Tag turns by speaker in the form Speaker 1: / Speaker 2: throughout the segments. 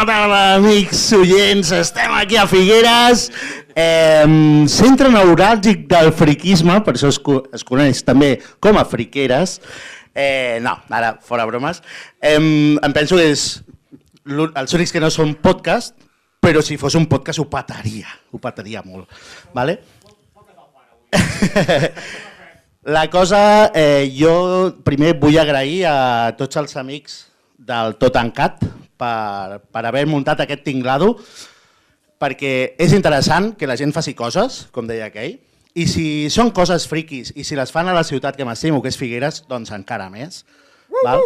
Speaker 1: Bona tarda, amics oients. Estem aquí a Figueres, centre neuràlgic del friquisme, per això es coneix també com a Friqueres. No, ara, fora bromes. Em penso que és els únics que no són podcast, però si fos un podcast ho petaria molt. Vale? La cosa, jo primer vull agrair a tots els amics del Totancat per haver muntat aquest tinglado, perquè és interessant que la gent faci coses, com deia aquell, i si són coses friquis i si les fan a la ciutat que m'estimo, que és Figueres, doncs encara més. Val?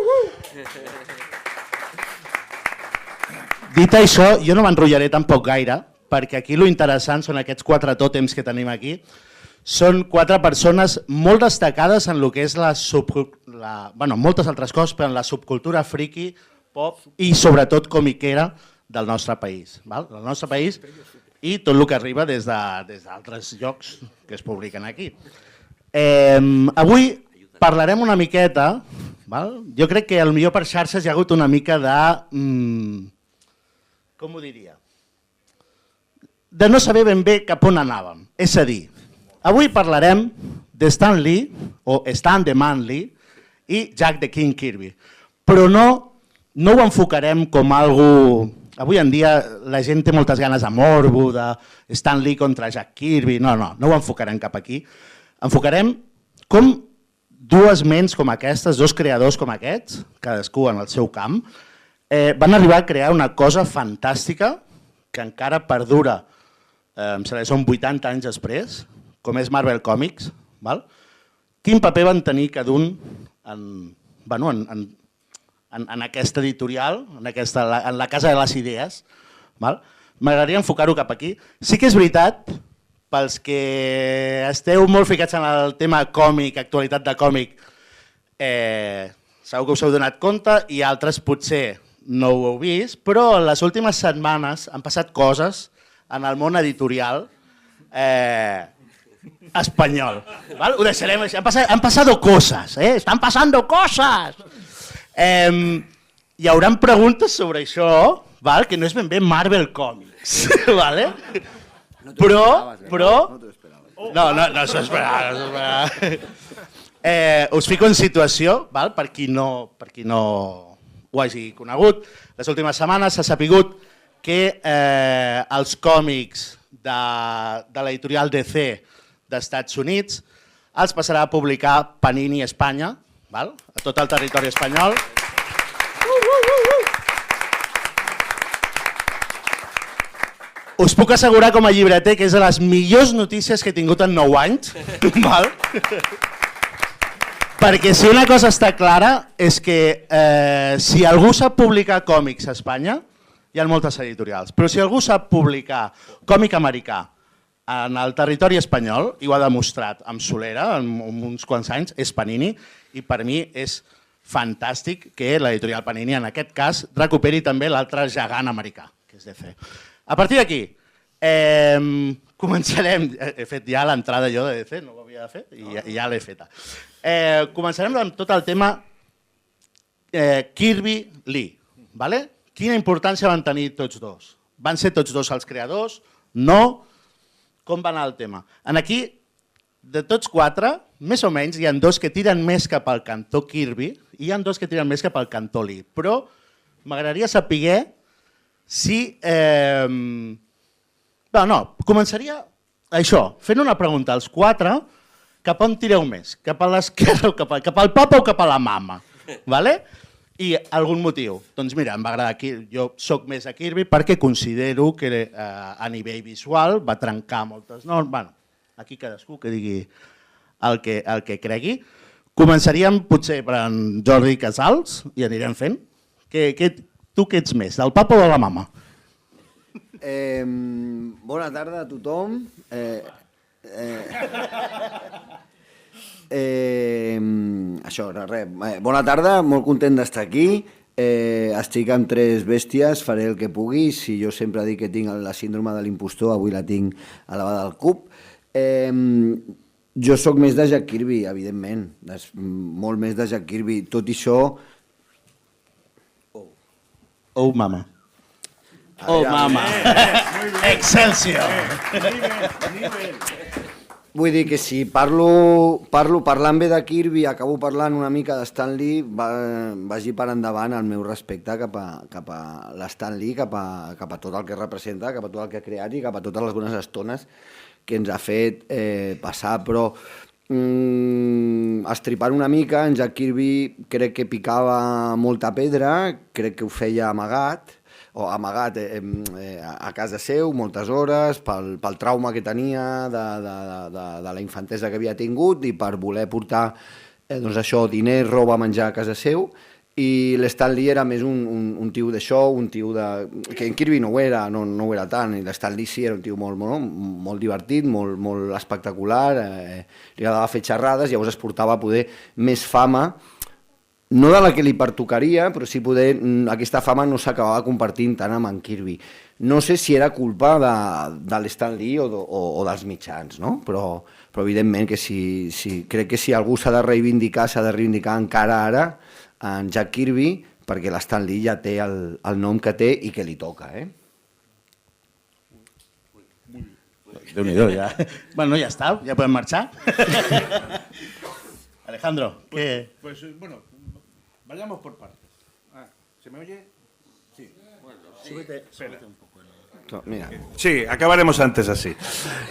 Speaker 1: Dit això, jo no m'enrotllaré tampoc gaire, perquè aquí lo interessant són aquests 4 tòtems que tenim aquí. Són 4 persones molt destacades en el que és moltes altres coses, però en la subcultura friki, pop i sobretot comiquera del nostre país. Del nostre país i tot el que arriba des d'altres llocs que es publiquen aquí. Avui parlarem una miqueta, jo crec que potser per xarxes hi ha hagut una mica de... com ho diria? De no saber ben bé cap on anàvem. És a dir, avui parlarem de Stan Lee, o Stan the Man Lee, i Jack the King Kirby. Però no ho enfocarem com algo... Avui en dia la gent té moltes ganes de morbo, de Stan Lee contra Jack Kirby. No ho enfocarem cap aquí. Enfocarem com dues ments com aquestes, dos creadors com aquests, cadascú en el seu camp, van arribar a crear una cosa fantàstica que encara perdura, són 80 anys després, com és Marvel Comics. Quin paper van tenir cada un en aquesta editorial, en la Casa de les Idees. M'agradaria enfocar-ho cap aquí. Sí que és veritat, pels que esteu molt ficats en el tema còmic, actualitat de còmic, segur que us heu donat compte i altres potser no ho heu vist, però en les últimes setmanes han passat coses en el món editorial espanyol. Ho deixarem així. Han passado cosas, están pasando cosas. Hi haurà preguntes sobre això, que no és ben bé Marvel Comics. Però... No s'ho esperava. Us fico en situació, per qui no ho hagi conegut. Les últimes setmanes s'ha sapigut que els còmics de l'editorial DC d'Estats Units els passarà a publicar Panini Espanya, a tot el territori espanyol. Us puc assegurar com a llibreter que és de les millors notícies que he tingut en 9 anys. Perquè si una cosa està clara és que si algú sap publicar còmics a Espanya, hi ha moltes editorials, però si algú sap publicar còmic americà en el territori espanyol, i ho ha demostrat amb solera en uns quants anys, és Panini, i per mi és fantàstic que l'editorial Panini, en aquest cas, recuperi també l'altre gegant americà, que és DC. A partir d'aquí, començarem... He fet ja l'entrada jo de DC, no ho havia fet, i ja l'he feta. Començarem amb tot el tema Kirby Lee. Quina importància van tenir tots dos? Van ser tots dos els creadors? No? Com va anar el tema? Aquí, de tots 4, més o menys, hi ha 2 que tiren més cap al cantó Kirby i hi ha 2 que tiren més cap al cantó Lee. Però m'agradaria saber si... Començaria això, fent una pregunta als 4, cap on tireu més? Cap a l'esquerra o cap al papa o cap a la mama? I algun motiu? Doncs mira, em va agradar, jo soc més a Kirby perquè considero que a nivell visual va trencar moltes normes. Aquí cadascú que digui el que cregui. Començaríem potser per en Jordi Casals i anirem fent. Tu què ets més, del papa o de la mama?
Speaker 2: Bona tarda a tothom. Això, res. Bona tarda, molt content d'estar aquí. Estic amb 3 bèsties, faré el que pugui. Si jo sempre dic que tinc la síndrome de l'impostor, avui la tinc elevada al cub. Jo sóc més de Jack Kirby, evidentment. Molt més de Jack Kirby. Tot i això...
Speaker 1: Oh, mama. Oh, mama. Excelsior.
Speaker 2: Vull dir que si parlant bé de Kirby, acabo parlant una mica de Stan Lee, vagi per endavant el meu respecte cap a l'Stan Lee, cap a tot el que representa, cap a tot el que ha creat i cap a totes les bones estones que ens ha fet passar, però estripant una mica, en Jack Kirby crec que picava molta pedra, crec que ho feia amagat a casa seu moltes hores pel trauma que tenia de la infantesa que havia tingut i per voler portar diners, roba, menjar a casa seu, i l'Stan Lee era més un tio d'això, un tio que en Kirby no ho era tant, i l'Stan Lee sí era un tio molt divertit, molt espectacular, li agradava fer xerrades, llavors es portava a poder més fama, no de la que li pertocaria, però sí poder aquesta fama no s'acabava compartint tant amb en Kirby. No sé si era culpa de l'Stan Lee o dels mitjans, no? Però evidentment que crec que si algú s'ha de reivindicar encara ara en Jack Kirby, perquè l'Stan Lee ja té el nom que té i que li toca,
Speaker 1: Déu-n'hi-do, ja. Bueno, ja està, ja podem marxar. Alejandro, ¿qué?
Speaker 3: Pues bueno, vayamos por partes. ¿Se me oye? Sí.
Speaker 1: Súbete un poco.
Speaker 2: Mira.
Speaker 3: Sí, acabaremos antes así.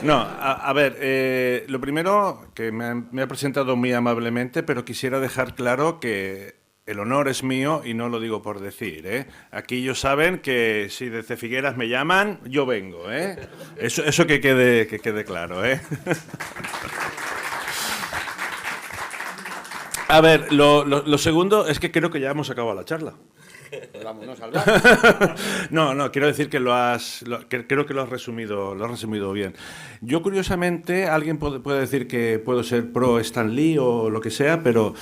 Speaker 3: No, a ver, lo primero, que me ha presentado muy amablemente, pero quisiera dejar claro que el honor es mío y no lo digo por decir, ¿eh? Aquí ellos saben que si desde Figueras me llaman, yo vengo, ¿eh? Eso que quede claro, ¿eh? A ver, lo segundo es que creo que ya hemos acabado la charla.
Speaker 2: Vámonos al
Speaker 3: No, quiero decir que creo que lo has resumido bien. Yo, curiosamente, alguien puede decir que puedo ser pro Stan Lee o lo que sea, pero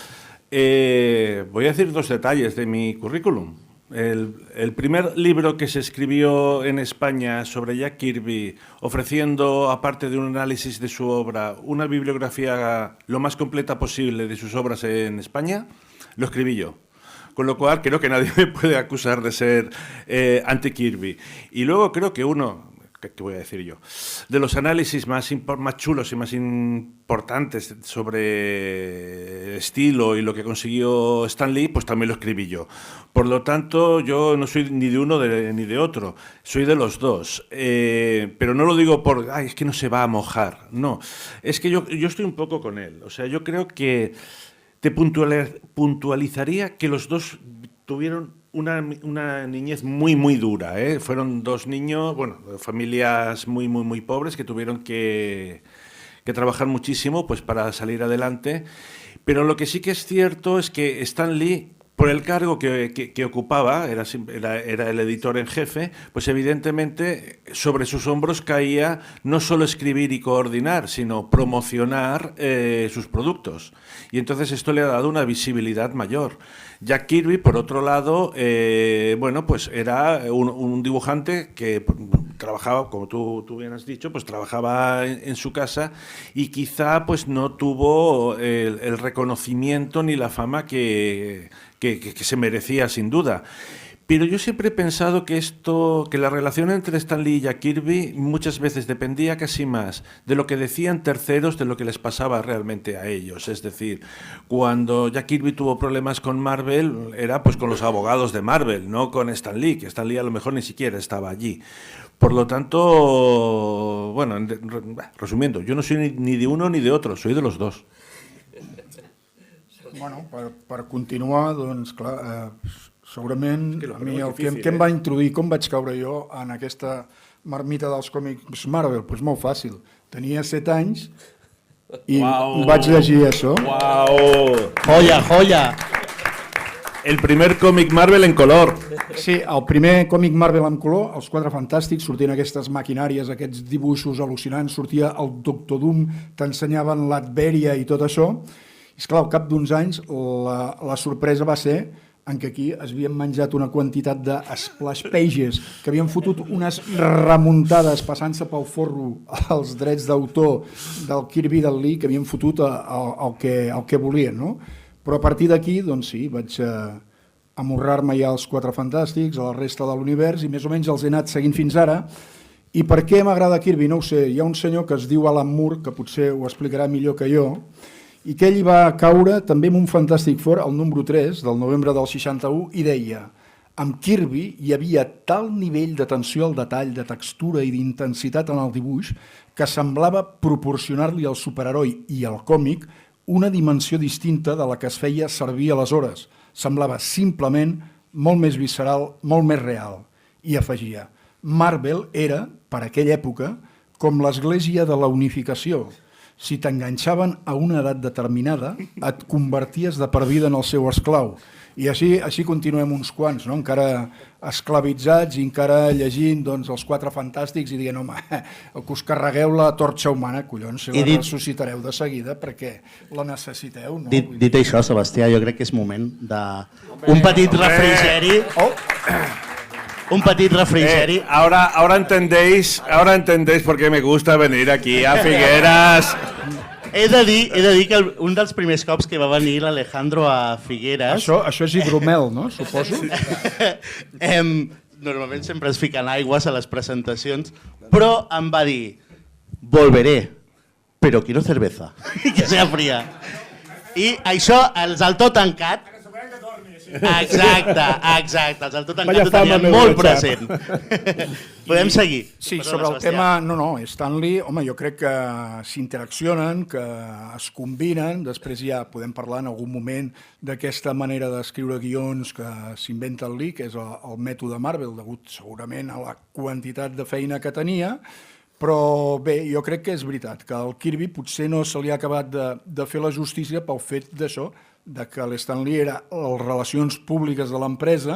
Speaker 3: voy a decir dos detalles de mi currículum. El primer libro que se escribió en España sobre Jack Kirby, ofreciendo, aparte de un análisis de su obra, una bibliografía lo más completa posible de sus obras en España, lo escribí yo. Con lo cual creo que nadie me puede acusar de ser anti-Kirby. Y luego creo que ¿qué voy a decir yo? De los análisis más chulos y más importantes sobre estilo y lo que consiguió Stan Lee, pues también lo escribí yo. Por lo tanto, yo no soy ni de uno ni de otro, soy de los dos. Pero no lo digo es que no se va a mojar. No, es que yo estoy un poco con él. O sea, yo creo que te puntualizaría que los dos tuvieron una niñez muy, muy dura, ¿eh? Fueron dos niños, familias muy, muy, muy pobres que tuvieron que trabajar muchísimo pues, para salir adelante. Pero lo que sí que es cierto es que Stan Lee, por el cargo que ocupaba, era el editor en jefe, pues evidentemente sobre sus hombros caía no solo escribir y coordinar, sino promocionar sus productos. Y entonces esto le ha dado una visibilidad mayor. Jack Kirby, por otro lado, pues era un dibujante que trabajaba, como tú bien has dicho, pues trabajaba en su casa y quizá pues no tuvo el reconocimiento ni la fama que se merecía, sin duda. Pero yo siempre he pensado que la relación entre Stan Lee y Jack Kirby muchas veces dependía casi más de lo que decían terceros de lo que les pasaba realmente a ellos. Es decir, cuando Jack Kirby tuvo problemas con Marvel, era pues con los abogados de Marvel, no con Stan Lee, que Stan Lee a lo mejor ni siquiera estaba allí. Por lo tanto, resumiendo, yo no soy ni de uno ni de otro, soy de los dos.
Speaker 4: Bueno, per continuar, doncs, clar, segurament a mi el que em va introduir, com vaig caure jo en aquesta marmita dels còmics Marvel? Doncs molt fàcil. Tenia 7 anys i vaig llegir això.
Speaker 3: ¡Wow!
Speaker 1: Joya!
Speaker 3: El primer còmic Marvel en color.
Speaker 4: Sí, el primer còmic Marvel en color, els Quatre Fantàstics, sortien aquestes maquinàries, aquests dibuixos al·lucinants, sortia el Doctor Doom, t'ensenyaven l'Adveria i tot això. I esclar, al cap d'uns anys la sorpresa va ser en què aquí es havien menjat una quantitat de splash pages, que havien fotut unes remuntades passant-se pel forro els drets d'autor del Kirby i del Lee, que havien fotut el que volien, no? Però a partir d'aquí, doncs sí, vaig amorrar-me ja als Quatre Fantàstics, a la resta de l'univers, i més o menys els he anat seguint fins ara. I per què m'agrada Kirby? No ho sé. Hi ha un senyor que es diu Alan Moore, que potser ho explicarà millor que jo, i que ell va caure també en un Fantastic Four, el número 3, del novembre del 61, i deia: amb Kirby hi havia tal nivell d'atenció al detall, de textura i d'intensitat en el dibuix, que semblava proporcionar-li al superheroi i al còmic una dimensió distinta de la que es feia servir aleshores. Semblava simplement molt més visceral, molt més real. I afegia: Marvel era, per aquella època, com l'església de la unificació. Si t'enganxaven a una edat determinada, et converties de per vida en el seu esclau. I així continuem uns quants, no? Encara esclavitzats i encara llegint els Quatre Fantàstics i dient: home, que us carregueu la torxa humana, collons, si la ressuscitareu de seguida perquè la necessiteu. No?
Speaker 1: Dit això, Sebastià, jo crec que és moment d'un petit refrigeri. Un petit refrigeri.
Speaker 3: Ahora entendéis por qué me gusta venir aquí a Figueras.
Speaker 1: He de dir que un dels primers cops que va venir l'Alejandro a Figueres...
Speaker 4: Això és hidromel, no? Suposo.
Speaker 1: Normalment sempre es fiquen aigües a les presentacions, però em va dir: volveré, però quiero cerveza, que sea fría. I això, els del tot tancat... Exacte, els del tot tancat ho tenien molt present. Podem seguir.
Speaker 4: Sí, sobre el tema... No, Stan Lee, home, jo crec que s'interaccionen, que es combinen, després ja podem parlar en algun moment d'aquesta manera d'escriure guions que s'inventa el Lee, que és el mètode Marvel, degut segurament a la quantitat de feina que tenia, però bé, jo crec que és veritat, que al Kirby potser no se li ha acabat de fer la justícia pel fet d'això, de que l'Stan Lee era les relacions públiques de l'empresa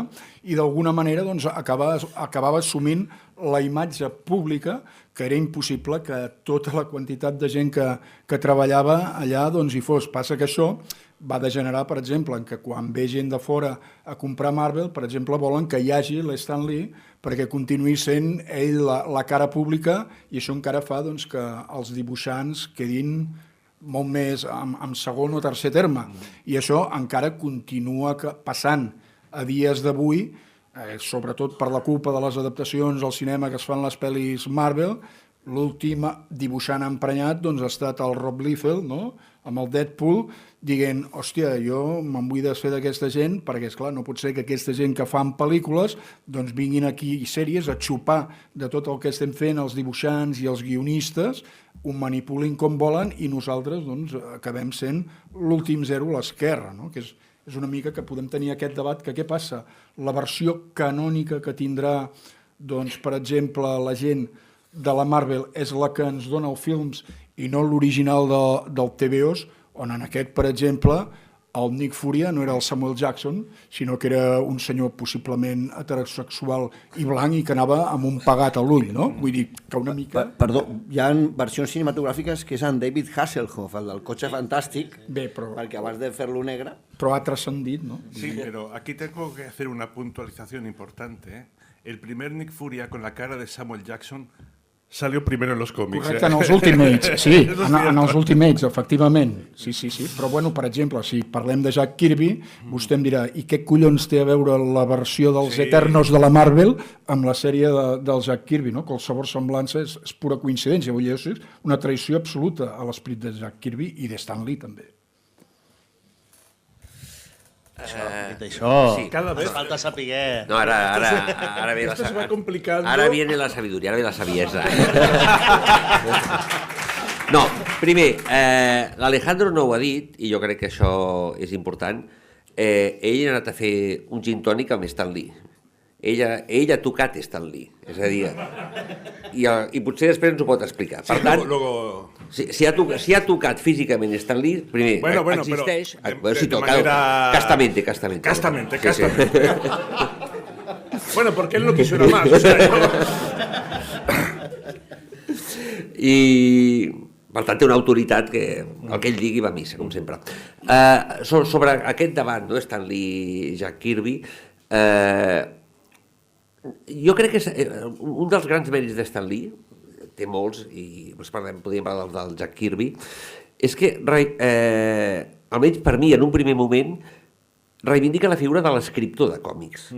Speaker 4: i d'alguna manera acabava assumint la imatge pública, que era impossible que tota la quantitat de gent que treballava allà hi fos. Passa que això va degenerar, per exemple, en que quan ve gent de fora a comprar Marvel, per exemple, volen que hi hagi l'Stan Lee perquè continuï sent ell la cara pública, i això encara fa que els dibuixants quedin molt més en segon o tercer terme. I això encara continua passant a dies d'avui, sobretot per la culpa de les adaptacions al cinema que es fan les pel·lis Marvel. L'últim dibuixant emprenyat ha estat el Rob Liefeld, no? Amb el Deadpool, dient: hòstia, jo me'n vull desfer d'aquesta gent, perquè, esclar, no pot ser que aquesta gent que fan pel·lícules vinguin aquí i sèries a xupar de tot el que estem fent els dibuixants i els guionistes, ho manipulin com volen i nosaltres acabem sent l'últim zero a l'esquerra, no? Que és una mica que podem tenir aquest debat, que què passa? La versió canònica que tindrà, per exemple, la gent de la Marvel és la que ens dona els films i no l'original del TVOs, on en aquest, per exemple, el Nick Furia no era el Samuel Jackson, sinó que era un senyor possiblement heterosexual i blanc i que anava amb un pegat a l'ull, no? Vull dir que una mica...
Speaker 2: Perdó, hi ha versions cinematogràfiques que és en David Hasselhoff, el del cotxe fantàstic, perquè abans de fer-lo negre...
Speaker 4: Però ha transcendit, ¿no?
Speaker 3: Sí, pero aquí tengo que hacer una puntualización importante, ¿eh? El primer Nick Furia con la cara de Samuel Jackson salió primero en los còmics.
Speaker 4: Correcte, en els Ultimates, sí, en els Ultimates, efectivament. Sí. Però, bueno, per exemple, si parlem de Jack Kirby, vostè em dirà: i què collons té a veure la versió dels Eternos de la Marvel amb la sèrie del Jack Kirby, no? Qualsevol semblança és pura coincidència. Vull dir, és una traïció absoluta a l'esperit de Jack Kirby i de Stan Lee, també.
Speaker 1: Això, sí, cada vez falta saber.
Speaker 5: No, ara ve
Speaker 3: esto se va complicando.
Speaker 5: Ara viene la sabiduría, ara ve la saviesa. No, primer, l'Alejandro no ho ha dit, i jo crec que això és important. Ell ha anat a fer un gin tònic amb Stan Lee. Ell ha tocat Stan Lee, és a dir, i potser després ens ho pot explicar. Per tant, si ha tocat físicament Stan Lee, primer, existeix... Castamente.
Speaker 3: Bueno, porque él no quiso ir más.
Speaker 5: I, per tant, té una autoritat que el que ell digui va a missa, com sempre. Sobre aquest debat, no, Stan Lee i Jack Kirby, jo crec que un dels grans mèrits de Stan Lee, té molts, i podríem parlar del Jack Kirby, és que, almenys per mi, en un primer moment, reivindica la figura de l'escriptor de còmics.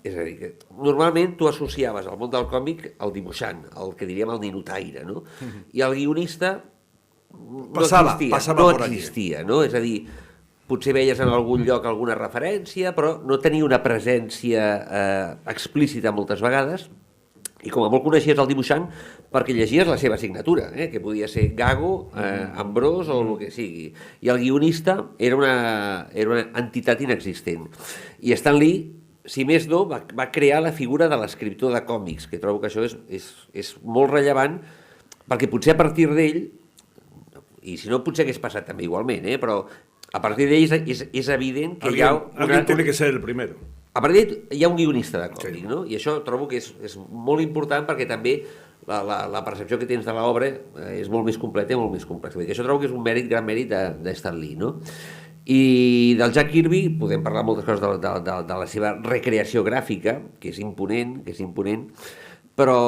Speaker 5: És a dir, que normalment tu associaves al món del còmic el dibuixant, el que diríem el ninotaire, no? I el guionista no existia, no? És a dir, potser veies en algun lloc alguna referència, però no tenia una presència explícita moltes vegades, i com a molt coneixies el dibuixant perquè llegies la seva signatura, que podia ser Gago, Ambrós o el que sigui. I el guionista era una entitat inexistent. I Stan Lee, si més no, va crear la figura de l'escriptor de còmics, que trobo que això és molt rellevant, perquè potser a partir d'ell, i si no potser hagués passat també igualment, però a partir d'ell és evident que hi ha...
Speaker 3: Alguien tiene que ser el primero.
Speaker 5: A partir d'ell hi ha un guionista de còmic, no? I això trobo que és molt important perquè també la percepció que tens de l'obra és molt més completa i molt més complexa. Això trobo que és un gran mèrit de Stan Lee, no? I del Jack Kirby podem parlar moltes coses de la seva recreació gràfica, que és imponent, però,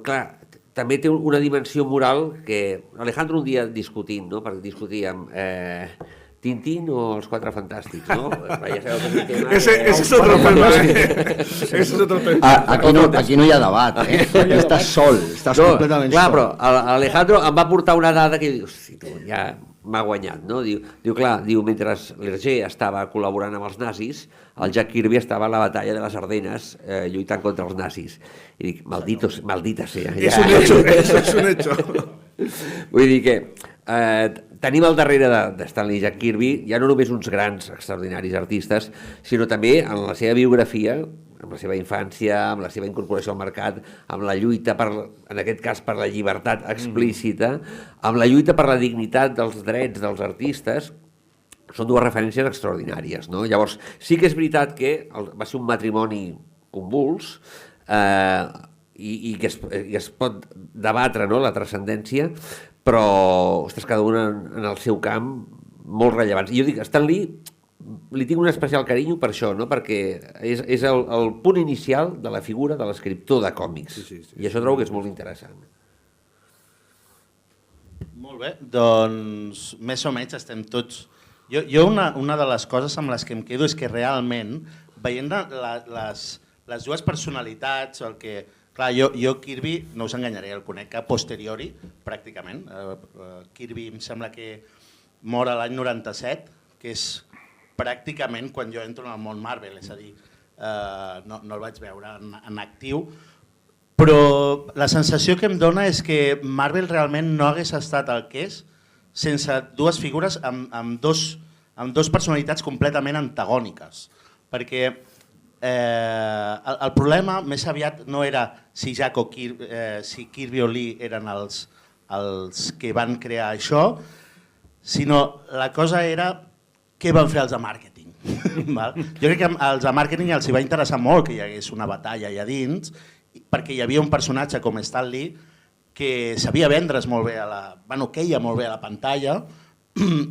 Speaker 5: clar, també té una dimensió moral que Alejandro un dia discutint, no? Perquè discutíem Tintín o els Quatre Fantàstics, no? Ja sabeu que és un tema...
Speaker 3: Ese es otro tema, Ese es otro tema.
Speaker 2: Aquí no hi ha debat, Estàs sol, estàs completament
Speaker 5: clar,
Speaker 2: sol.
Speaker 5: però Alejandro em va portar una dada que diu, hosti, ja m'ha guanyat, no? Diu, mentre l'Hergé estava col·laborant amb els nazis, el Jack Kirby estava a la batalla de les Ardenes lluitant contra els nazis. I dic, maldita sea.
Speaker 3: És un hecho, eso es un hecho.
Speaker 5: Vull dir que tenim al darrere de Stan Lee i Jack Kirby ja no només uns grans, extraordinaris artistes, sinó també en la seva biografia, amb la seva infància, amb la seva incorporació al mercat, amb la lluita, en aquest cas, per la llibertat explícita, amb la lluita per la dignitat dels drets dels artistes, són dues referències extraordinàries, no? Llavors, sí que és veritat que va ser un matrimoni convuls i que es pot debatre, no?, la transcendència, però, ostres, cada un en el seu camp, molt rellevants. I jo dic, Stan Lee li tinc un especial carinyo per això, no?, perquè és el punt inicial de la figura de l'escriptor de còmics, i això trobo que és molt interessant.
Speaker 1: Molt bé, doncs més o menys estem tots... Jo una de les coses amb les que em quedo és que realment, veient les dues personalitats, el que... Clar, jo Kirby, no us enganyaré, el conec a posteriori, pràcticament. Kirby em sembla que mor l'any 97, que és pràcticament quan jo entro en el món Marvel, és a dir, no el vaig veure en actiu, però la sensació que em dona és que Marvel realment no hagués estat el que és sense dues figures amb dos personalitats completament antagòniques, perquè el problema més aviat no era si si Kirby o Lee eren els que van crear això, sinó la cosa era què van fer els de màrqueting. Jo crec que als de màrqueting els va interessar molt que hi hagués una batalla allà dins, perquè hi havia un personatge com Stan Lee que sabia vendre's molt bé, queia molt bé a la pantalla,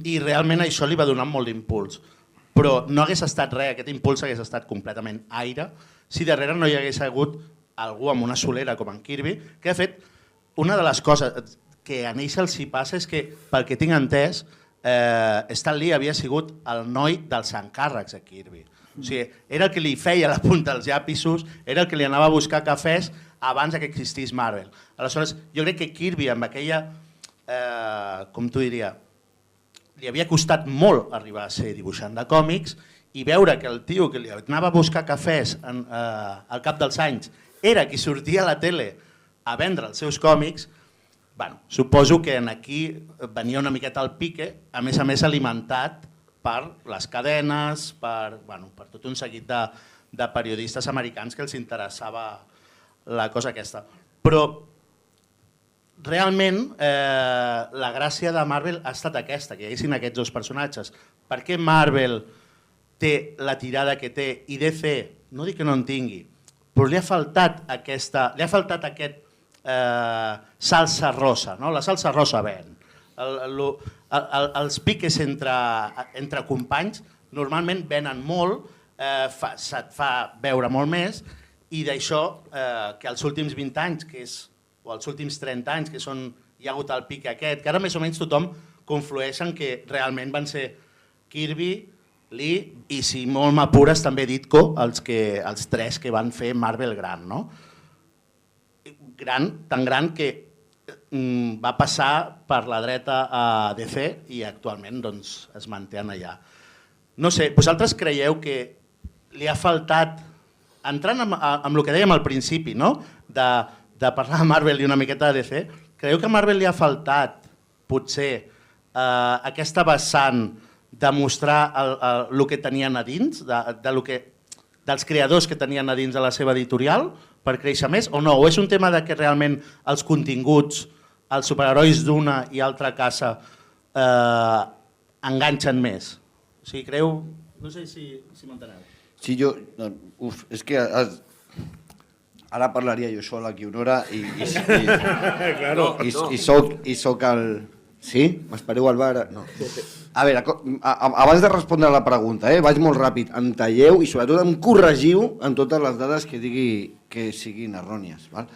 Speaker 1: i realment això li va donar molt d'impuls. Però no hagués estat res, aquest impuls hagués estat completament aire, si darrere no hi hagués hagut algú amb una solera com en Kirby, que de fet, una de les coses que a ells els hi passa és que, pel que tinc entès, Stan Lee havia sigut el noi dels encàrrecs a Kirby. O sigui, era el que li feia la punta als llapisos, era el que li anava a buscar cafès abans que existís Marvel. Aleshores, jo crec que Kirby amb aquella, com t'ho diria, li havia costat molt arribar a ser dibuixant de còmics i veure que el tio que li anava a buscar cafès al cap dels anys era qui sortia a la tele a vendre els seus còmics, suposo que aquí venia una miqueta al pique, a més alimentat per les cadenes, per tot un seguit de periodistes americans que els interessava la cosa aquesta. Però realment la gràcia de Marvel ha estat aquesta, que hi haguessin aquests dos personatges. Per què Marvel té la tirada que té i DC, no dic que no en tingui, però li ha faltat aquest salsa rosa, no? La salsa rosa ven. Els piques entre companys normalment venen molt, se't fa veure molt més, i d'això que els últims 20 anys, o els últims 30 anys, que hi ha hagut el pic aquest, que ara més o menys tothom conflueix en que realment van ser Kirby, Lee i, si molt m'apures, també Ditko, els tres que van fer Marvel gran, no? Tan gran que va passar per la dreta a DC i actualment doncs, es manté allà. No sé, vosaltres creieu que li ha faltat, entrant amb el que dèiem al principi, no? de parlar de Marvel i una miqueta de DC, creieu que a Marvel li ha faltat potser aquesta vessant de mostrar el que tenien a dins, dels creadors que tenien a dins de la seva editorial per créixer més o no? O és un tema de que realment els continguts, els superherois d'una i altra casa enganxen més? O sigui, creu... No sé si m'enteneu.
Speaker 2: Sí, és que ara parlaria jo sol aquí una hora i soc el... Sí? M'espereu al bar? No. A veure, abans de respondre a la pregunta, vaig molt ràpid, em talleu i sobretot em corregiu en totes les dades que digui que siguin errònies. Val?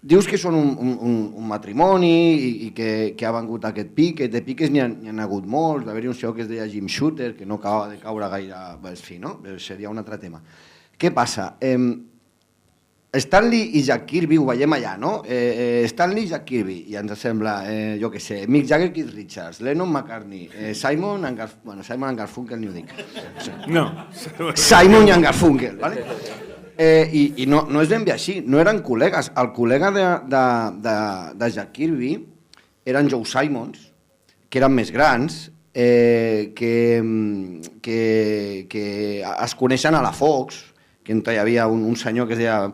Speaker 2: Dius que són un matrimoni i que ha vengut aquest pic, de piques n'hi ha hagut molts, va haver-hi un senyor que es deia Jim Shooter, que no acaba de caure gaire, en fi, no? Seria un altre tema. Què passa? Stan Lee i Jack Kirby, ho veiem allà, no? Stan Lee i Jack Kirby, i ens sembla, jo què sé, Mick Jagger, Keith Richards, Lennon, McCartney, Simon and Garfunkel, ni ho dic.
Speaker 3: No.
Speaker 2: Simon i Garfunkel, ¿vale? I no és ben bé així, no eren col·legues. El col·lega de Jack Kirby eren Joe Simons, que eren més grans, que es coneixen a la Fox, que hi havia un senyor que es deia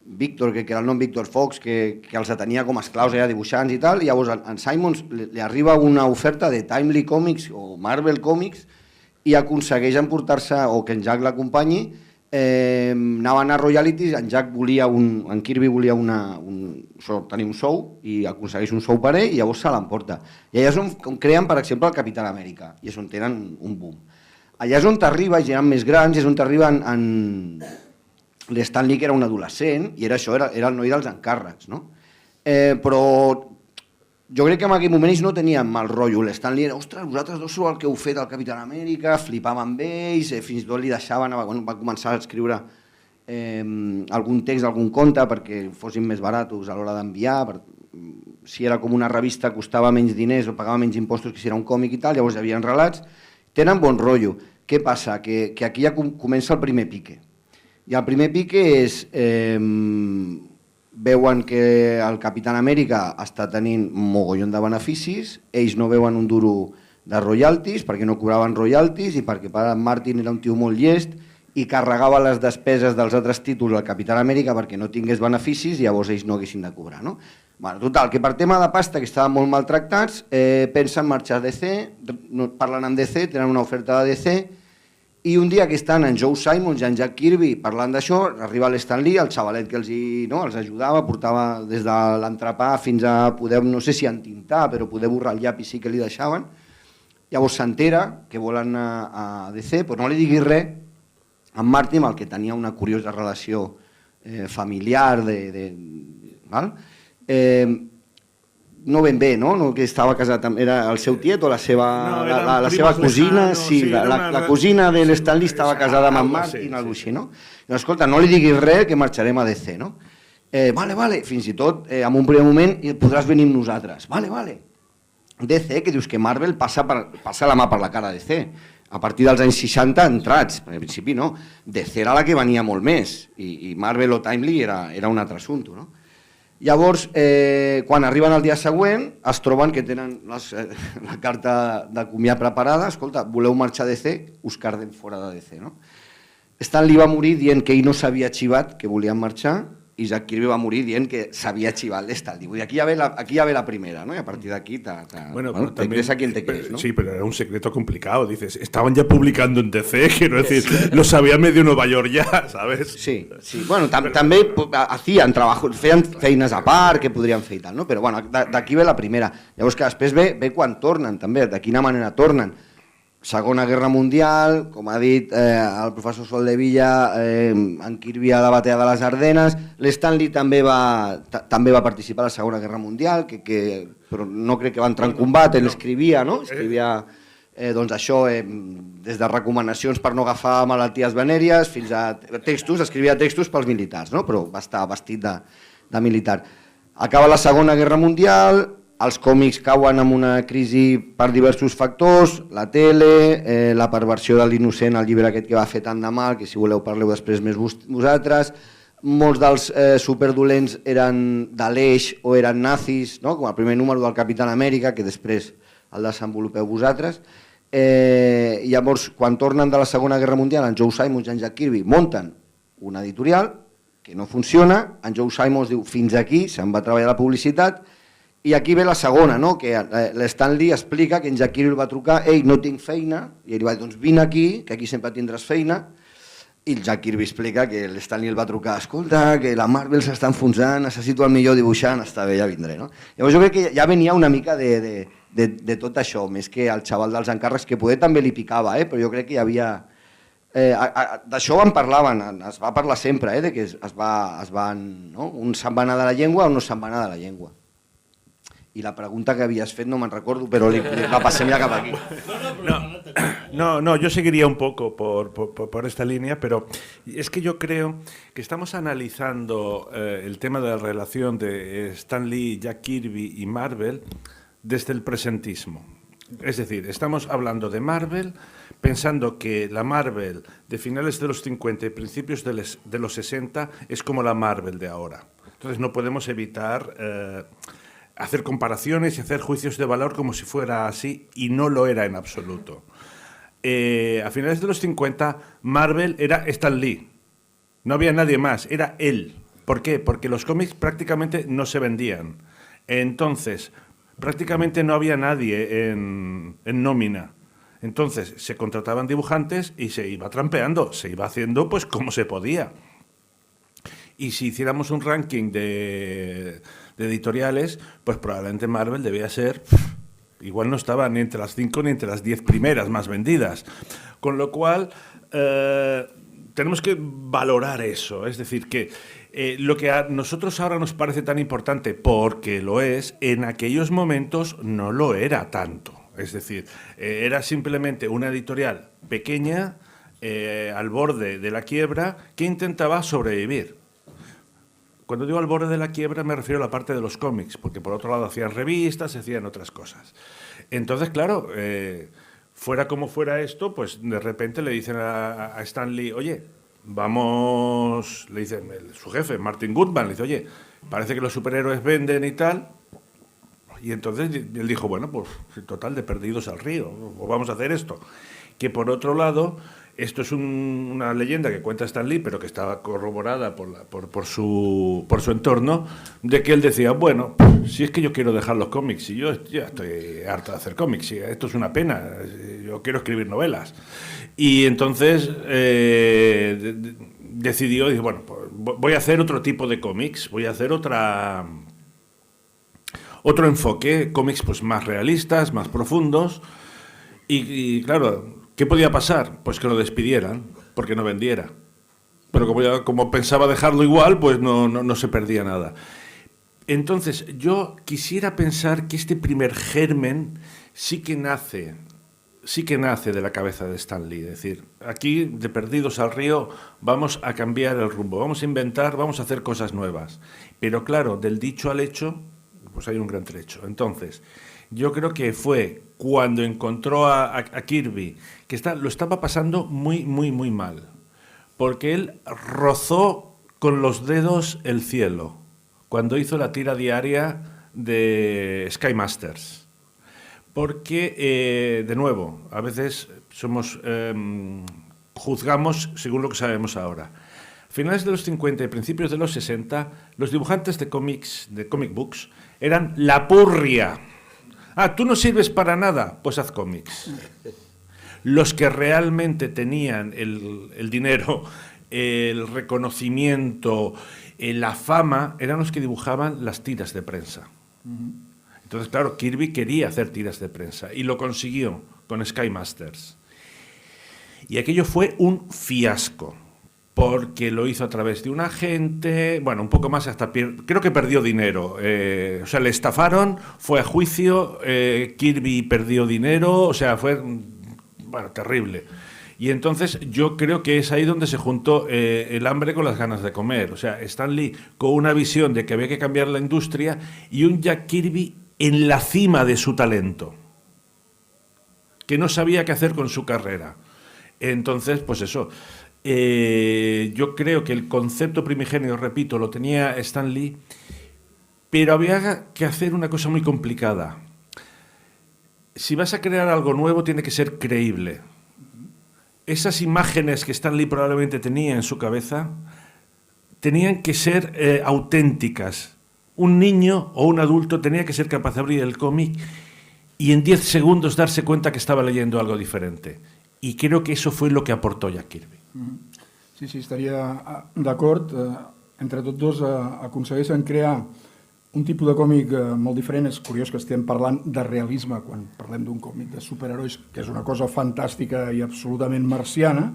Speaker 2: Víctor, que era el nom Víctor Fox, que els tenia com a esclaus, dibuixants i tal, i llavors a Simons li arriba una oferta de Timely Comics o Marvel Comics i aconsegueix emportar-se, o que en Jack l'acompanyi, anaven a royalties, en Kirby volia tenir un sou i aconsegueix un sou per ell i llavors se l'emporta. I allà és on creen, per exemple, el Capitán Amèrica, i és on tenen un boom. Allà és on t'arriba, ja eren més grans, és on t'arriba l'Stan Lee, que era un adolescent, i era el noi dels encàrrecs, no? Però jo crec que en aquell moment ells no tenien mal rotllo. L'Stan Lee era, ostres, vosaltres dos sou el que heu fet al Capitán Amèrica, flipaven amb ells, fins i tot li deixaven, va començar a escriure algun text, algun conte, perquè fossin més baratos a l'hora d'enviar, si era com una revista costava menys diners o pagava menys impostos que si era un còmic i tal, llavors hi havia relats. Tenen bon rotllo. Què passa? Que aquí ja comença el primer pique. I el primer pique és... veuen que el Capitán Amèrica està tenint un mogollon de beneficis, ells no veuen un duro de royalties, perquè no cobraven royalties i perquè Martin era un tio molt llest i carregava les despeses dels altres títols al Capitán Amèrica perquè no tingués beneficis i llavors ells no haguessin de cobrar, no? Bueno, total, que per tema de pasta, que estaven molt maltractats, pensen marxar a DC, parlen amb DC, tenen una oferta de DC, i un dia que estan en Joe Simons i en Jack Kirby parlant d'això, arriba l'Stan Lee, el xavalet que els ajudava, portava des de l'entrepà fins a poder, no sé si entintar, però poder borrar el llapis sí que li deixaven. Llavors s'entera que volen anar a DC, però no li diguis res a en Martin, amb el que tenia una curiosa relació familiar, val? No ben bé, no? Que estava casat, era el seu tiet o la seva cosina, sí, la cosina de l'Stan Lee estava casada amb en Martin, alguna cosa així, no? Doncs escolta, no li diguis res que marxarem a DC, no? Vale, fins i tot, en un primer moment podràs venir amb nosaltres, vale. DC, que dius que Marvel passa la mà per la cara de DC, a partir dels anys 60 entrats, al principi no, DC era la que venia molt més, i Marvel o Timely era un altre assumpte, no? Llavors, quan arriben el dia següent, es troben que tenen la carta de comiat preparada. Escolta, voleu marxar a DC? Us cardem fora de DC, no? Stan Lee va morir dient que ell no s'havia arxivat, que volien marxar, i Jack Kirby va morir dient que s'havia arxivat l'Stan Lee. Aquí ja ve la primera, ¿no? Y a partir de aquí te crees a quien te crees, ¿no?
Speaker 3: Sí, pero era un secreto complicado. Dices, estaban ya publicando en DC, quiero decir, lo sabía medio Nueva York ya, ¿sabes?
Speaker 2: Sí. Bueno, també hacían trabajo, feien feines a part que podrien fer i tal, no? Però bueno, d'aquí ve la primera. Llavors que després ve quan tornen, també, de quina manera tornen. Segona Guerra Mundial, com ha dit el professor Soldevilla, en Kirby a la batalla de les Ardenes, l'Stan Lee també va participar a la Segona Guerra Mundial, però no crec que va entrar en combat, ell escrivia, no? Escrivia Doncs això, des de recomanacions per no agafar malalties venèries fins a textos, escrivia textos pels militars, no? Però va estar vestit de militar. Acaba la Segona Guerra Mundial, els còmics cauen en una crisi per diversos factors, la tele, la perversió de l'Innocent, el llibre aquest que va fer tant de mal, que si voleu parleu després més vosaltres, molts dels superdolents eren de l'Eix o eren nazis, no? Com el primer número del Capitán Amèrica, que després el desenvolupeu vosaltres. Llavors, quan tornen de la Segona Guerra Mundial, en Joe Simons i en Jack Kirby munten una editorial que no funciona, en Joe Simons diu fins aquí, se'n va treballar la publicitat, i aquí ve la segona, no? Que l'Stan Lee explica que en Jack Kirby el va trucar, ei, no tinc feina, i ell va dir, doncs vine aquí, que aquí sempre tindràs feina, i el Jack Kirby explica que l'Stan Lee el va trucar, escolta, que la Marvel s'està enfonsant, necessito el millor dibuixant, està bé, ja vindré, no? Llavors jo crec que ja venia una mica de tot això, més que el xaval dels encàrrecs, que poder també li picava, però jo crec que hi havia... D'això en parlaven, es va parlar sempre, de que un se'n va anar de la llengua o no se'n va anar de la llengua. I la pregunta que havies fet no me'n recordo, però la passem ja cap aquí.
Speaker 3: No, yo seguiría un poco por esta línea, pero es que yo creo que estamos analizando el tema de la relación de Stan Lee, Jack Kirby y Marvel desde el presentismo. Es decir, estamos hablando de Marvel pensando que la Marvel de finales de los 50 y principios de los 60 es como la Marvel de ahora. Entonces no podemos evitar hacer comparaciones y hacer juicios de valor como si fuera así, y no lo era en absoluto. A finales de los 50 Marvel era Stan Lee, no había nadie más, era él. ¿Por qué? Porque los cómics prácticamente no se vendían. Entonces, prácticamente no había nadie en nómina. Entonces se contrataban dibujantes y se iba trampeando, se iba haciendo pues como se podía. Y si hiciéramos un ranking de editoriales, pues probablemente Marvel debía ser, igual no estaba ni entre las 5 ni entre las 10 primeras más vendidas. Con lo cual tenemos que valorar eso, es decir, que lo que a nosotros ahora nos parece tan importante, porque lo es, en aquellos momentos no lo era tanto. Es decir, era simplemente una editorial pequeña, al borde de la quiebra, que intentaba sobrevivir. Cuando digo al borde de la quiebra me refiero a la parte de los cómics, porque por otro lado hacían revistas, hacían otras cosas. Entonces, claro, fuera como fuera esto, pues de repente le dicen a Stan Lee, oye, vamos, le dice su jefe, Martin Goodman, le dice, oye, parece que los superhéroes venden y tal. Y entonces él dijo, bueno, pues total, de perdidos al río, o vamos a hacer esto. Que por otro lado, esto es una leyenda que cuenta Stan Lee, pero que estaba corroborada por su entorno, de que él decía, bueno, si es que yo quiero dejar los cómics, y yo ya estoy harto de hacer cómics, y esto es una pena, yo quiero escribir novelas. Y entonces decidió, dice, bueno, pues voy a hacer otro tipo de cómics, voy a hacer otro enfoque, cómics pues más realistas, más profundos, y claro, ¿qué podía pasar? Pues que lo despidieran, porque no vendiera. Pero como pensaba dejarlo igual, pues no se perdía nada. Entonces, yo quisiera pensar que este primer germen sí que nace de la cabeza de Stan Lee. Es decir, aquí, de perdidos al río, vamos a cambiar el rumbo, vamos a inventar, vamos a hacer cosas nuevas. Pero claro, del dicho al hecho, pues hay un gran trecho. Entonces, yo creo que fue cuando encontró a Kirby, que lo estaba pasando muy, muy, muy mal, porque él rozó con los dedos el cielo cuando hizo la tira diaria de Sky Masters. Porque, de nuevo, a veces juzgamos según lo que sabemos ahora. A finales de los 50 y principios de los 60, los dibujantes de cómics, de comic books, eran la purria. Ah, ¿tú no sirves para nada? Pues haz cómics. Los que realmente tenían el dinero, el reconocimiento, la fama, eran los que dibujaban las tiras de prensa. Entonces, claro, Kirby quería hacer tiras de prensa y lo consiguió con Sky Masters. Y aquello fue un fiasco. porque lo hizo a través de un agente, bueno, un poco más hasta creo que perdió dinero, o sea, le estafaron, fue a juicio, Kirby perdió dinero, o sea, fue, bueno, terrible. Y entonces yo creo que es ahí donde se juntó el hambre con las ganas de comer, o sea, Stan Lee con una visión de que había que cambiar la industria y un Jack Kirby en la cima de su talento, que no sabía qué hacer con su carrera. Entonces, pues eso... yo creo que el concepto primigenio, repito, lo tenía Stan Lee, pero había que hacer una cosa muy complicada. Si vas a crear algo nuevo, tiene que ser creíble. Esas imágenes que Stan Lee probablemente tenía en su cabeza tenían que ser auténticas. Un niño o un adulto tenía que ser capaz de abrir el cómic y en 10 segundos darse cuenta que estaba leyendo algo diferente. Y creo que eso fue lo que aportó Jack Kirby.
Speaker 4: Sí, estaria d'acord. Entre tots dos aconsegueixen crear un tipus de còmic molt diferent. És curiós que estem parlant de realisme quan parlem d'un còmic de superherois, que és una cosa fantàstica i absolutament marciana,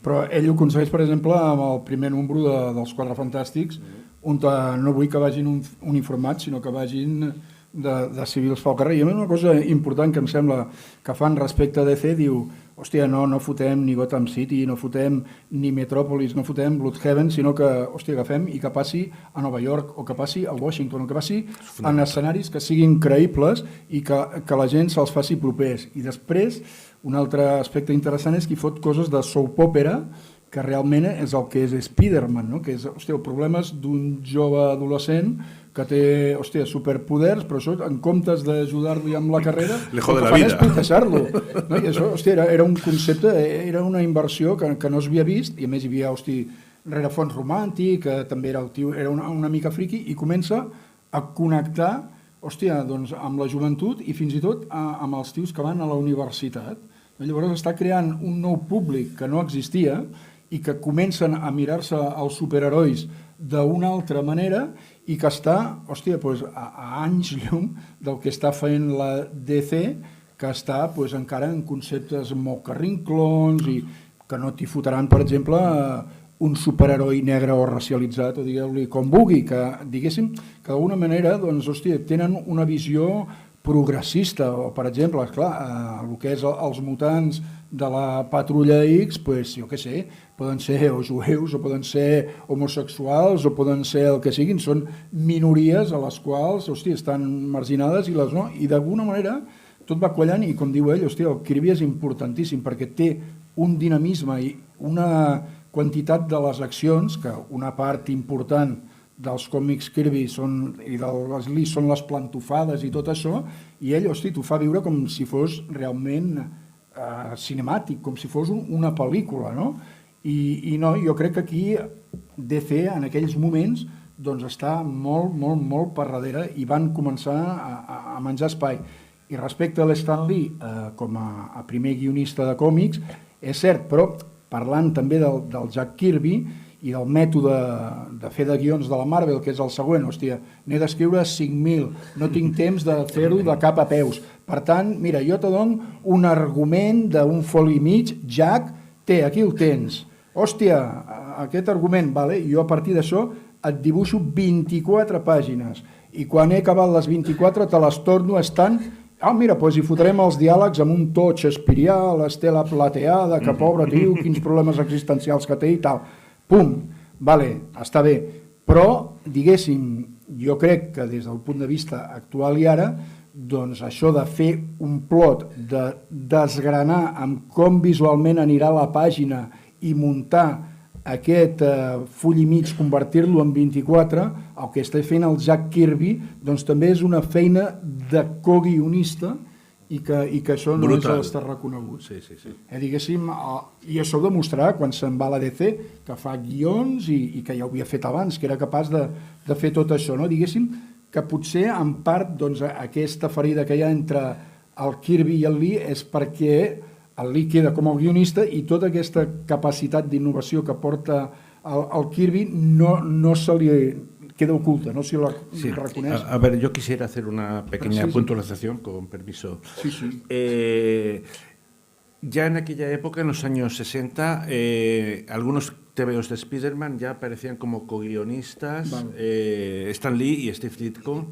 Speaker 4: però ell ho aconsegueix, per exemple, amb el primer número dels Quatre Fantàstics, on no vull que vagin uniformats, sinó que vagin de civils pel carrer. I a mi una cosa important que em sembla que fan respecte a DC, diu, hòstia, no fotem ni Gotham City, no fotem ni Metropolis, no fotem Bloodhaven, sinó que, hòstia, agafem i que passi a Nova York, o que passi a Washington, o que passi en escenaris que siguin creïbles i que la gent se'ls faci propers. I després, un altre aspecte interessant és que hi fot coses de soap opera, que realment és el que és Spider-Man, no? Que és, hòstia, el problema és d'un jove adolescent que té, hòstia, superpoders, però això, en comptes d'ajudar-li amb la carrera, el que fan és putejar-lo. No? I això, hòstia, era un concepte, era una inversió que no s'havia vist, i a més hi havia, hòstia, rerefons romàntic, que també era el tio, era una mica friqui, i comença a connectar, hòstia, doncs, amb la joventut i fins i tot amb els tios que van a la universitat. Llavors està creant un nou públic que no existia i que comencen a mirar-se els superherois d'una altra manera i que està, hòstia, doncs, a anys llum del que està fent la DC, que està doncs, encara en conceptes molt carrinclons i que no t'hi fotran, per exemple, un superheroi negre o racialitzat, o digueu-li com vulgui, que diguéssim que d'alguna manera doncs, hòstia, tenen una visió progressista, o per exemple, esclar, el que és els mutants de la Patrulla X, doncs, jo què sé, poden ser o jueus, o poden ser homosexuals, o poden ser el que siguin, són minories a les quals, hòstia, estan marginades i les no, i d'alguna manera tot va quallant i, com diu ell, hòstia, el Kirby és importantíssim perquè té un dinamisme i una quantitat de les accions, que una part important dels còmics Kirby i dels Lee són les plantofades i tot això, i ell, hosti, t'ho fa viure com si fos realment cinemàtic, com si fos una pel·lícula, no? I no, jo crec que aquí DC en aquells moments doncs està molt, molt, molt per darrere i van començar a menjar espai. I respecte a l'Stan Lee com a primer guionista de còmics, és cert, però parlant també del Jack Kirby i del mètode de fer de guions de la Marvel, que és el següent, hòstia, n'he d'escriure 5.000, no tinc temps de fer-ho de cap a peus. Per tant, mira, jo te dono un argument d'un foli i mig, Jack, aquí el tens. Hòstia, aquest argument, vale? Jo a partir d'això et dibuixo 24 pàgines i quan he acabat les 24 te les torno estant... mira, doncs hi fotrem els diàlegs amb un to shakespearià, l'Estela plateada, que pobre tio, quins problemes existencials que té i tal. Pum, vale, està bé. Però, diguéssim, jo crec que des del punt de vista actual i ara, doncs això de fer un plot, de desgranar amb com visualment anirà la pàgina i muntar aquest full i mig, convertir-lo en 24, el que està fent el Jack Kirby, doncs també és una feina de co-guionista i que això no és està reconegut.
Speaker 3: Sí.
Speaker 4: Diguéssim, i això ho demostrarà quan se'n va a la DC, que fa guions i que ja ho havia fet abans, que era capaç de fer tot això. No? Diguéssim que potser en part doncs, aquesta ferida que hi ha entre el Kirby i el Lee és perquè el Lee queda com a guionista i tota aquesta capacitat d'innovació que porta el Kirby no se li queda oculta, no se la reconeix.
Speaker 3: A ver, yo quisiera hacer una pequeña puntualización, con permiso.
Speaker 4: Sí.
Speaker 3: Ya en aquella época, en los años 60, algunos TVOs de Spider-Man ya aparecían como co-guionistas Stan Lee y Steve Ditko.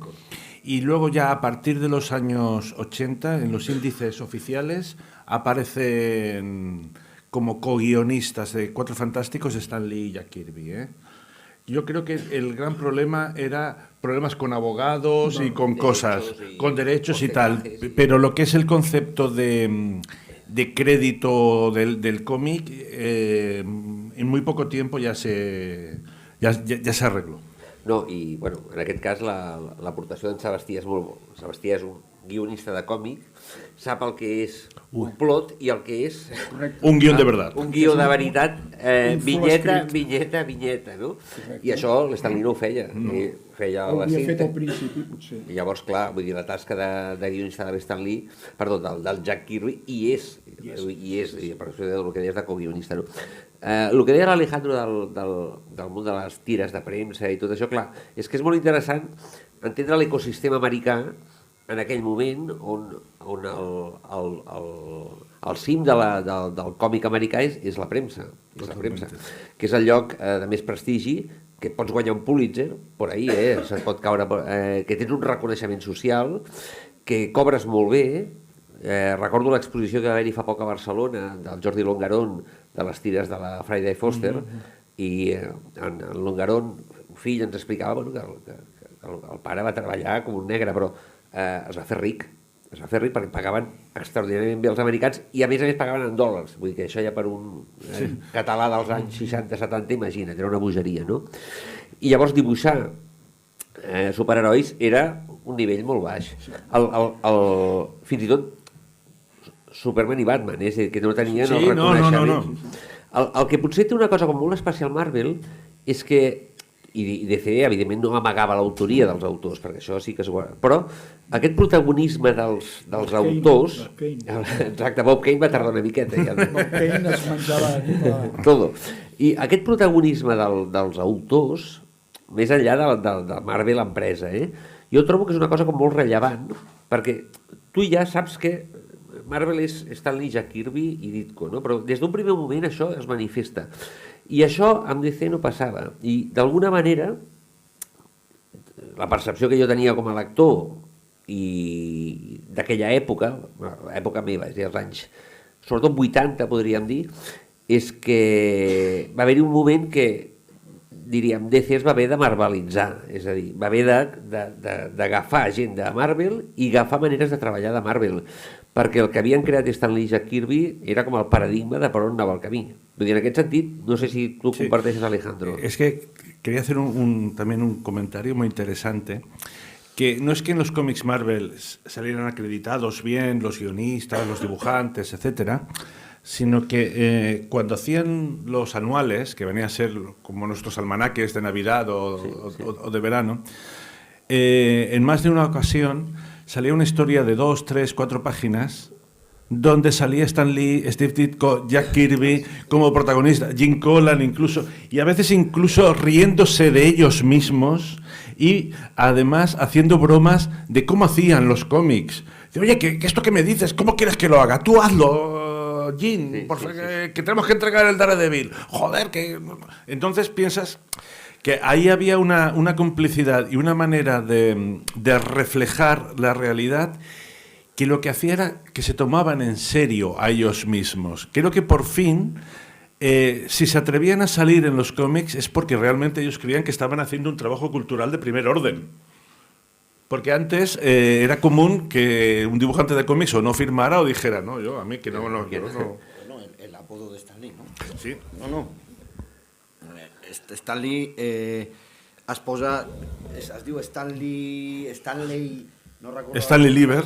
Speaker 3: Y luego ya a partir de los años 80, en los índices oficiales, aparecen como co-guionistas de Cuatro Fantásticos Stan Lee y Jack Kirby. Yo creo que el gran problema era problemas con abogados y con cosas, con derechos y tal. Pero lo que es el concepto de crédito del cómic, en muy poco tiempo ja s'arregló.
Speaker 5: No, i bueno, en aquest cas l'aportació d'en Sebastià és molt bo. Sebastià és un guionista de còmic, sap el que és un plot i el que és...
Speaker 3: Un guió de veritat.
Speaker 5: Un guió de veritat, vinyeta, no? I això l'Stan Lee no ho feia. Feia la cinta.
Speaker 4: Ho havia fet al principi, potser.
Speaker 5: I llavors, clar, vull dir, la tasca de guionista de l'Stan Lee, perdó, del Jack Kirby, i és, per això el que deies de co-guionista, no? El que deia l'Alejandro del món de les tires de premsa i tot això, clar, és que és molt interessant entendre l'ecosistema americà en aquell moment on el cim del còmic americà és la premsa, que és el lloc de més prestigi, que pots guanyar un Pulitzer, per ahí, se't pot caure, que tens un reconeixement social, que cobres molt bé. Recordo l'exposició que va haver-hi fa poc a Barcelona del Jordi Longarón de les tires de la Friday Foster, i en Longarón, un fill, ens explicava que el pare va treballar com un negre, però es va fer ric perquè pagaven extraordinàriament bé els americans i a més pagaven en dòlars, vull dir que això ja per un català dels anys 60-70, imagina't, era una bogeria, no? I llavors dibuixar superherois era un nivell molt baix. Fins i tot Superman i Batman, és a dir, que no tenien el reconeixement. El que potser té una cosa com molt especial Marvel és que, i DC evidentment no amagava l'autoria dels autors, perquè això sí que es guarda, però aquest protagonisme dels autors, exacte, Bob Kane va tardar una miqueta.
Speaker 4: Bob Kane es menjava
Speaker 5: tot. I aquest protagonisme dels autors, més enllà de Marvel empresa, jo trobo que és una cosa com molt rellevant, perquè tu ja saps que Marvel és Stan Lee, Jack Kirby i Ditko, no? Però des d'un primer moment això es manifesta. I això amb DC no passava. I d'alguna manera, la percepció que jo tenia com a lector i d'aquella època, l'època meva, és a dir, els anys, sobretot 80 podríem dir, és que va haver-hi un moment que, diríem, DC es va haver de marvelitzar, és a dir, va haver d'agafar gent de Marvel i agafar maneres de treballar de Marvel, perquè el que havien creat Stan Lee i Jack Kirby era com el paradigma de per on anava el camí. Vull dir, en aquest sentit, no sé si tú compartes, Alejandro.
Speaker 3: Es que quería hacer también un comentario muy interesante, que no es que en los cómics Marvel salieran acreditados bien los guionistas, los dibujantes, etcétera, sino que cuando hacían los anuales, que venían a ser como nuestros almanaques de Navidad o de verano, en más de una ocasión salía una historia de 2, 3, 4 páginas donde salía Stan Lee, Steve Ditko, Jack Kirby como protagonista, Jim Collan incluso, y a veces incluso riéndose de ellos mismos y además haciendo bromas de cómo hacían los cómics. Oye, ¿qué esto que me dices? ¿Cómo quieres que lo haga? Tú hazlo, Jim, que tenemos que entregar el Daredevil. Joder, que... Entonces piensas que ahí había una complicidad y una manera de reflejar la realidad que lo que hacía era que se tomaban en serio a ellos mismos. Creo que por fin, si se atrevían a salir en los cómics es porque realmente ellos creían que estaban haciendo un trabajo cultural de primer orden. Porque antes era común que un dibujante de cómics o no firmara o dijera, no, yo a mí que no.
Speaker 2: El apodo de Stan Lee, no?
Speaker 3: Sí.
Speaker 2: No. Stan Lee es posa... Es diu Stanley... No recordo...
Speaker 3: Stanley Lieber.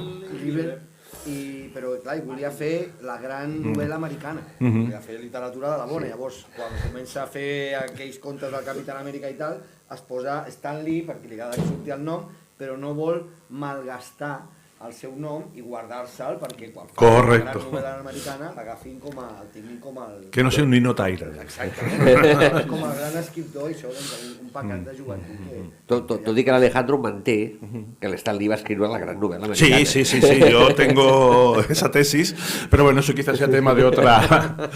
Speaker 2: Però, clar, volia fer la gran novel·la americana. Volia fer literatura de la bona. Llavors, quan comença a fer aquells contes del Capitán Amèrica i tal, es posa Stanley, perquè li agrada que surti el nom, però no vol malgastar el seu nom i guardar-se'l perquè quan fa la gran novel·la americana l'agafin com el tinguin com el...
Speaker 3: Que no sé un ninotaire.
Speaker 2: Exactament. Com el gran escriptor i això, doncs, un pecat de joventut.
Speaker 5: Tot i que l'Alejandro manté que l'Stan Lee va escriure la gran novel·la americana.
Speaker 3: Sí, yo tengo esa tesis, pero bueno, eso quizás sea tema de otra...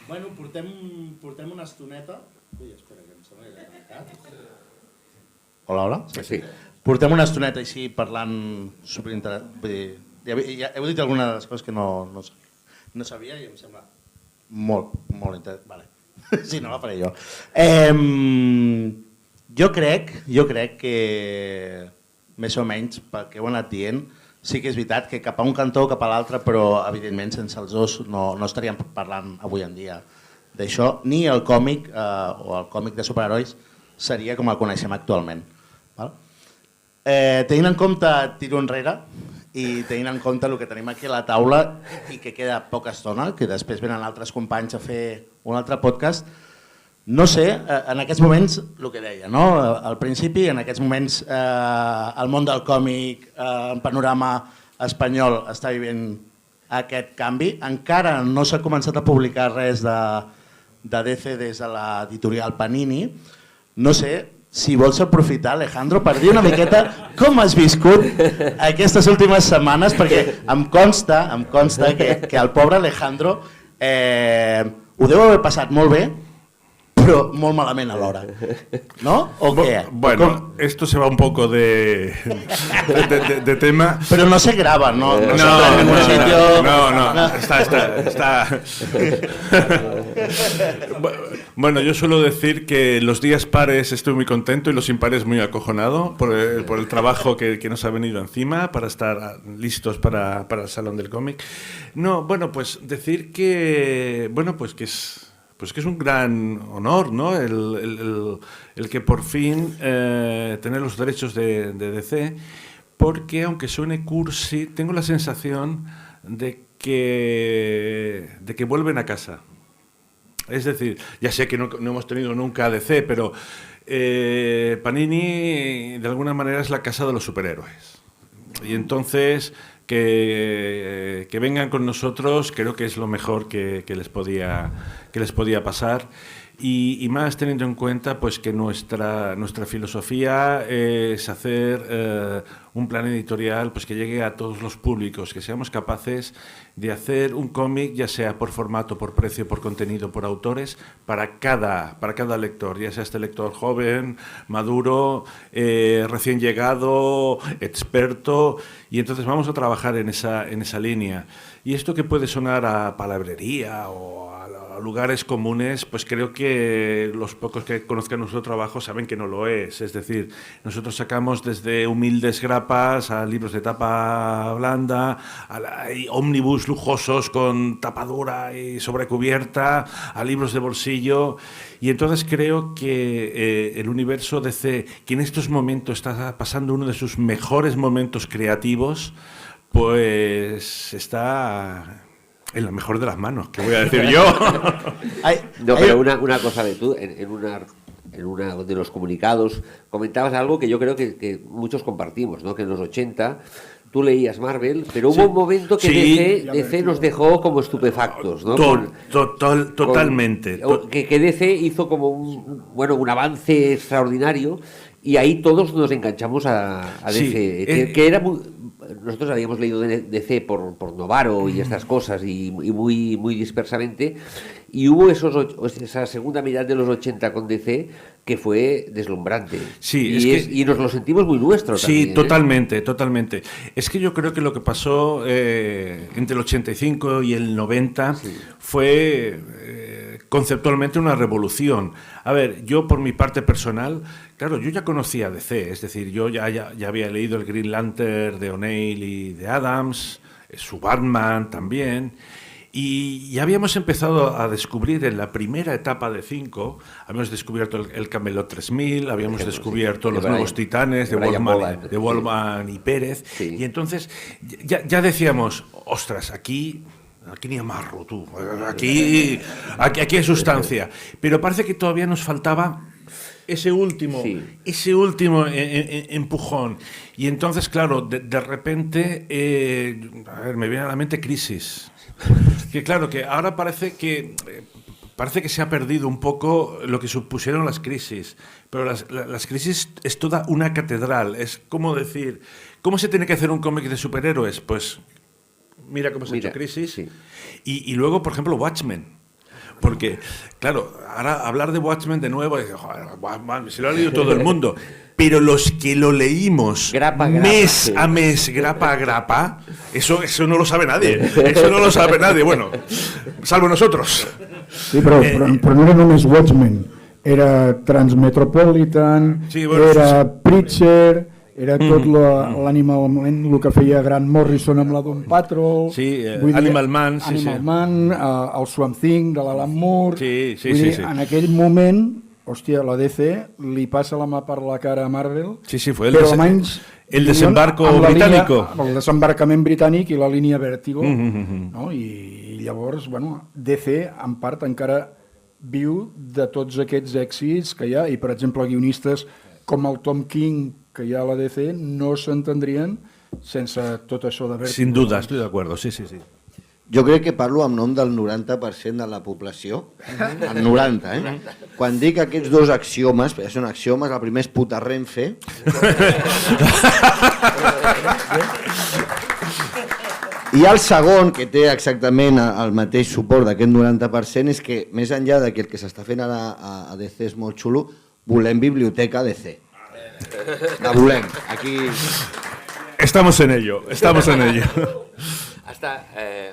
Speaker 6: Bueno,
Speaker 1: portem una estoneta... Ui, espera, que em sembla que he tancat. Hola.
Speaker 5: Sí.
Speaker 1: Portem una estoneta així parlant superinteressant. Vull dir, ja heu dit alguna de les coses que no sabia i em sembla molt interessant. Vale. Sí, no la faré jo. Jo crec que més o menys, pel que heu anat dient, sí que és veritat que cap a un cantó o cap a l'altre, però evidentment sense els dos no estaríem parlant avui en dia d'això, ni el còmic o el còmic de superherois seria com el coneixem actualment. Val? Tenint en compte tiro enrere i tenint en compte el que tenim aquí a la taula i que queda poca estona, que després venen altres companys a fer un altre podcast, no sé, en aquests moments, el que deia, no? Al principi, en aquests moments, el món del còmic, el panorama espanyol està vivint aquest canvi. Encara no s'ha començat a publicar res de DC des de l'editorial Panini. No sé si vols aprofitar, Alejandro, per dir una miqueta com has viscut aquestes últimes setmanes, perquè em consta que el pobre Alejandro ho deu haver passat molt bé, pero muy malamente a l'hora, ¿no? ¿O qué?
Speaker 3: Bueno, esto se va un poco de tema.
Speaker 1: Pero no se graba, ¿no?
Speaker 3: No, está. Bueno, yo suelo decir que los días pares estoy muy contento y los impares muy acojonado por el trabajo que nos ha venido encima para estar listos para el Salón del Cómic. No, bueno, pues decir que, bueno, pues que es un gran honor, ¿no? El que por fin tener los derechos de DC, porque aunque suene cursi, tengo la sensación de que vuelven a casa. Es decir, ya sé que no hemos tenido nunca DC, pero Panini de alguna manera es la casa de los superhéroes. Y entonces que vengan con nosotros creo que es lo mejor que les podía pasar. Y más teniendo en cuenta pues que nuestra filosofía es hacer un plan editorial pues que llegue a todos los públicos, que seamos capaces de hacer un cómic, ya sea por formato, por precio, por contenido, por autores, para cada lector, ya sea este lector joven, maduro, recién llegado, experto, y entonces vamos a trabajar en esa línea. Y esto que puede sonar a palabrería o a lugares comunes, pues creo que los pocos que conozcan nuestro trabajo saben que no lo es. Es decir, nosotros sacamos desde humildes grapas a libros de tapa blanda, a ómnibus lujosos con tapa dura y sobrecubierta, a libros de bolsillo. Y entonces creo que el universo DC, que en estos momentos está pasando uno de sus mejores momentos creativos, pues está en la mejor de las manos, ¿qué voy a decir yo?
Speaker 5: No, pero una cosa de tú, en una de los comunicados comentabas algo que yo creo que muchos compartimos, ¿no? Que en los 80 tú leías Marvel, pero hubo un momento que DC nos dejó como estupefactos, ¿no?
Speaker 3: Totalmente.
Speaker 5: Que DC hizo como un avance extraordinario y ahí todos nos enganchamos a DC, que era muy... Nosotros habíamos leído DC por Novaro y estas cosas y muy, muy dispersamente, y hubo esa segunda mitad de los 80 con DC que fue deslumbrante.
Speaker 3: Sí,
Speaker 5: y nos lo sentimos muy nuestro también.
Speaker 3: Sí, totalmente. Es que yo creo que lo que pasó entre el 85 y el 90 fue conceptualmente una revolución. A ver, yo por mi parte personal, claro, yo ya conocía DC, es decir, yo ya había leído el Green Lantern de O'Neill y de Adams, su Batman también, y ya habíamos empezado a descubrir en la primera etapa de 5, habíamos descubierto el Camelot 3000, habíamos descubierto los nuevos Titanes de Waldman y Pérez, y entonces ya decíamos, ostras, aquí ni amarro, tú. Aquí hay sustancia. Pero parece que todavía nos faltaba ese último empujón. Y entonces, claro, de repente, me viene a la mente Crisis. Que claro, que ahora parece que se ha perdido un poco lo que supusieron las crisis. Pero las crisis es toda una catedral. Es como decir, ¿cómo se tiene que hacer un cómic de superhéroes? Pues... Mira cómo se ha hecho Crisis. Sí. Y luego, por ejemplo, Watchmen. Porque, claro, ahora hablar de Watchmen de nuevo, joder, Watchmen, se lo ha leído todo el mundo, pero los que lo leímos
Speaker 5: Grapa a grapa,
Speaker 3: mes a mes, grapa a grapa, eso no lo sabe nadie. Eso no lo sabe nadie, bueno, salvo nosotros.
Speaker 4: Sí, però no era només Watchmen, era Transmetropolitan,
Speaker 3: Sí, bueno,
Speaker 4: era Preacher, era tot l'Animal Man, el que feia Grant Morrison amb la Doom Patrol,
Speaker 3: Sí,
Speaker 4: vull dir,
Speaker 3: Animal Man, sí,
Speaker 4: Animal
Speaker 3: sí.
Speaker 4: Man, el Swamp Thing de l'Alan Moore.
Speaker 3: Sí, sí,
Speaker 4: Vull dir,
Speaker 3: sí, sí.
Speaker 4: en aquell moment, hòstia, la DC li passa la mà per la cara a Marvel,
Speaker 3: Sí, sí, fue
Speaker 4: però amb anys
Speaker 3: el desembarco
Speaker 4: amb la
Speaker 3: británico.
Speaker 4: el desembarcament britànic i la línia Vértigo, no? I llavors, bueno, DC en part encara viu de tots aquests èxits que hi ha, i per exemple guionistes com el Tom King que hi ha a la DC no s'entendrien sense tot això de Vértigo.
Speaker 3: Sin duda, estoy de acuerdo, sí, sí, sí.
Speaker 2: Jo crec que parlo en nom del 90% de la població, el 90, Quan dic aquests dos axiomes, perquè són axiomes, el primer és puta Renfe, i el segon, que té exactament el mateix suport d'aquest 90%, és que més enllà de que el que s'està fent ara a DC és molt xulo, volem biblioteca DC. La volem, aquí...
Speaker 3: Estamos en ello, estamos en ello.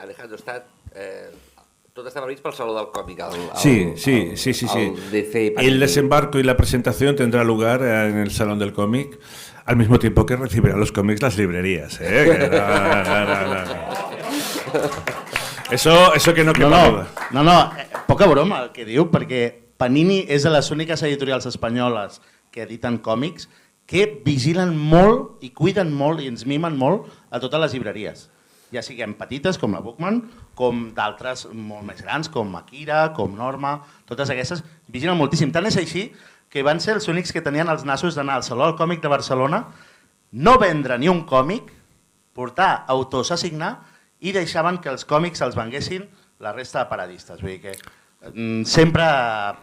Speaker 5: Alejandro, tot està previst pel Saló del Còmic.
Speaker 3: Sí.
Speaker 5: DC
Speaker 3: El desembarco y la presentación tendrá lugar en el Salón del Cómic al mismo tiempo que recibirán los cómics las librerías. Eso que no quepa duda.
Speaker 1: No, poca broma el que diu, perquè Panini és de les úniques editorials espanyoles que editen còmics que vigilen molt i cuiden molt i ens mimen molt a totes les llibreries. Ja siguem petites, com la Bookman, com d'altres molt més grans, com Akira, com Norma, totes aquestes vigilen moltíssim. Tant és així que van ser els únics que tenien els nassos d'anar al Saló del Còmic de Barcelona, no vendre ni un còmic, portar autors a signar i deixaven que els còmics els venguessin la resta de paradistes. Vull dir que sempre,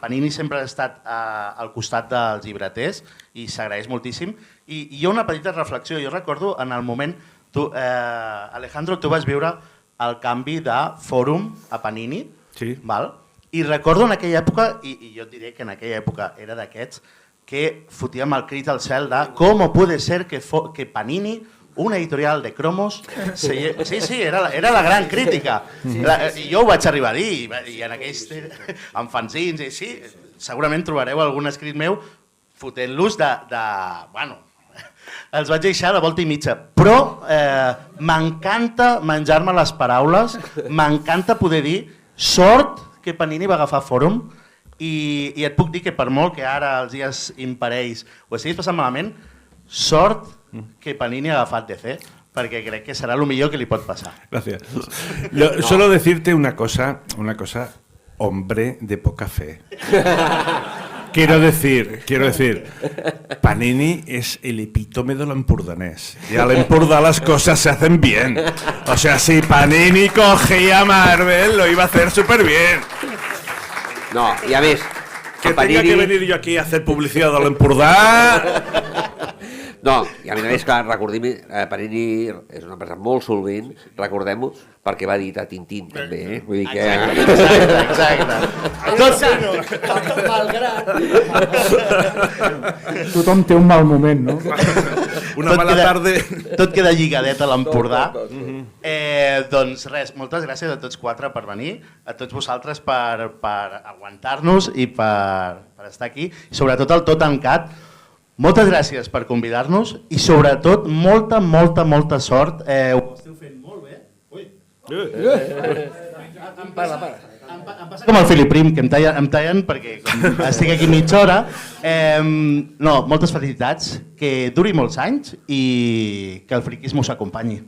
Speaker 1: Panini sempre ha estat al costat dels llibreters i s'agraeix moltíssim. I hi ha una petita reflexió, jo recordo en el moment, Alejandro, tu vas viure el canvi de fòrum a Panini,
Speaker 3: Sí.
Speaker 1: val? I recordo en aquella època, i jo et diré que en aquella època era d'aquests, que fotíem el crit al cel de com puede ser que Panini, una editorial de cromos... Sí, era la gran crítica. I jo ho vaig arribar a dir, i en aquells amb fanzins, i sí, segurament trobareu algun escrit meu fotent-los bueno, els vaig deixar de volta i mitja, però m'encanta menjar-me les paraules, m'encanta poder dir sort que Panini va agafar Fòrum i et puc dir que per molt que ara els dies imparells ho estiguis passant malament, sort que Panini ha agafat DC, perquè crec que serà el millor que li pot passar.
Speaker 3: Gracias. Solo decirte una cosa, hombre de poca fe. Quiero decir, Panini es el epítome del empordanés. Y al Empordà las cosas se hacen bien. O sea, si Panini cogía a Marvel, lo iba a hacer súper bien.
Speaker 5: No, i a més...
Speaker 3: Que
Speaker 5: Panini...
Speaker 3: tenga que venir yo aquí a hacer publicidad del Empordà...
Speaker 5: No, i a més, clar, recordem, Panini és una empresa molt solvent, recordem-ho, perquè va editar Tintín, també, eh? Vull dir que...
Speaker 1: Exacte.
Speaker 4: Tothom té un mal moment, no?
Speaker 3: Una mala tarde...
Speaker 1: Tot queda lligadet a l'Empordà. Doncs res, moltes gràcies a tots quatre per venir, a tots vosaltres per aguantar-nos i per estar aquí, i sobretot el Tot en Cat. Moltes gràcies per convidar-nos i sobretot molta sort. Ho esteu fent molt bé. Ui. Em passa com el Filip Prim, que em tallen perquè estic aquí mitja hora. No, moltes felicitats, que duri molts anys i que el friquisme us acompanyi.